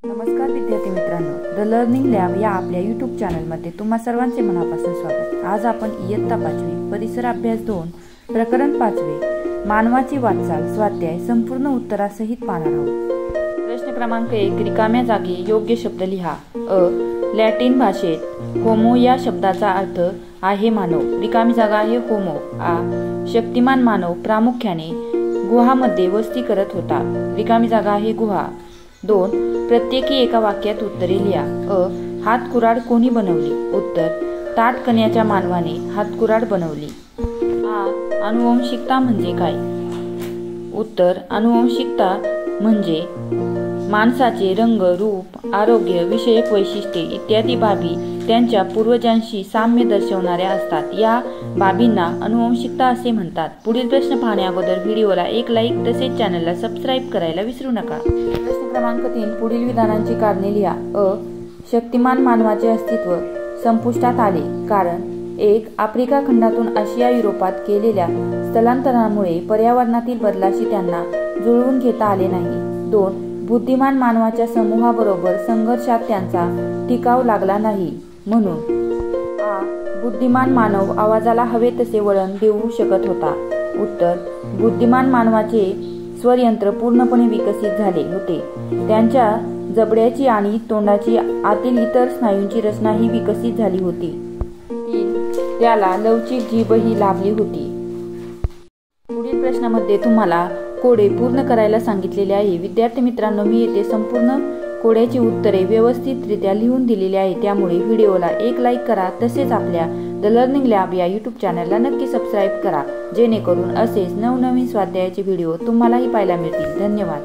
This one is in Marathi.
नमस्कार विद्यार्थी मित्रांनो, द लर्निंग लॅब या आपल्या यूट्यूब चॅनलमध्ये तुम्हा सर्वांचे मनापासून स्वागत। आज आपण इयत्ता 5वी परिसर अभ्यास 2 प्रकरण 5 मानवाची वाटचाल स्वाध्याय संपूर्ण उत्तरासहित पाहणार आहोत। प्रश्न क्रमांक 1 रिकाम्या जागी योग्य शब्द लिहा। लॅटिन भाषेत होमो या शब्दाचा अर्थ आहे मानव। रिकामी जागा आहे होमो। शक्तिमान मानव प्रामुख्याने गुहामध्ये वस्ती करत होता। रिकामी जागा आहे गुहा। 2 प्रत्येकी एका वाक्यात उत्तरे लिहा। हातकुराड कोणी बनवली? उत्तर ताठकण्याच्या मानवाने हातकुराड बनवली। अनुवंशिकता म्हणजे काय? उत्तर अनुवंशिकता म्हणजे माणसाचे रंग, रूप, आरोग्य विषयक वैशिष्ट्ये इत्यादी बाबी त्यांच्या पूर्वजांशी साम्य दर्शवणाऱ्या असतात। या बाबींना अनुवंशिकता असे म्हणतात। पुढील प्रश्न पाहण्या अगोदर व्हिडिओला एक लाईक तसेच चॅनलला सबस्क्राईब करायला विसरू नका। प्रश्न क्रमांक 3 पुढील विधानांची कारणे लिहा। शक्तिमान मानवाचे अस्तित्व संपुष्टात आले कारण 1 आफ्रिका खंडातून आशिया युरोपात केलेल्या स्थलांतरामुळे पर्यावरणातील बदलाशी त्यांना जुळवून घेता आले नाही। 2 बुद्धिमान मानवाच्या समूहाबरोबर संघर्षात त्यांचा टिकाव लागला नाही म्हणून बुद्धिमान मानव आवाजाला हवे तसे वळण देऊ शकत होता। उत्तर बुद्धिमान मानवाचे स्वरयंत्र पूर्णपणे विकसित झाले होते। त्यांच्या जबड्याची आणि तोंडाची आतील इतर स्नायूंची रचनाही विकसित झाली होती। 3 त्याला लवचिक जीभही लाभली होती। पुढील प्रश्नामध्ये तुम्हाला कोडे पूर्ण करायला सांगितलेले आहे। विद्यार्थी मित्रांनो, मी येथे संपूर्ण कोड्याची उत्तरे व्यवस्थितरित्या लिहून दिलेली आहे, त्यामुळे व्हिडिओला एक लाईक करा तसेच आपल्या द लर्निंग लॅब या यूट्यूब चॅनलला नक्की सबस्क्राईब करा, जेणेकरून असेच नवनवीन स्वाध्यायाचे व्हिडिओ तुम्हालाही पाहायला मिळतील। धन्यवाद।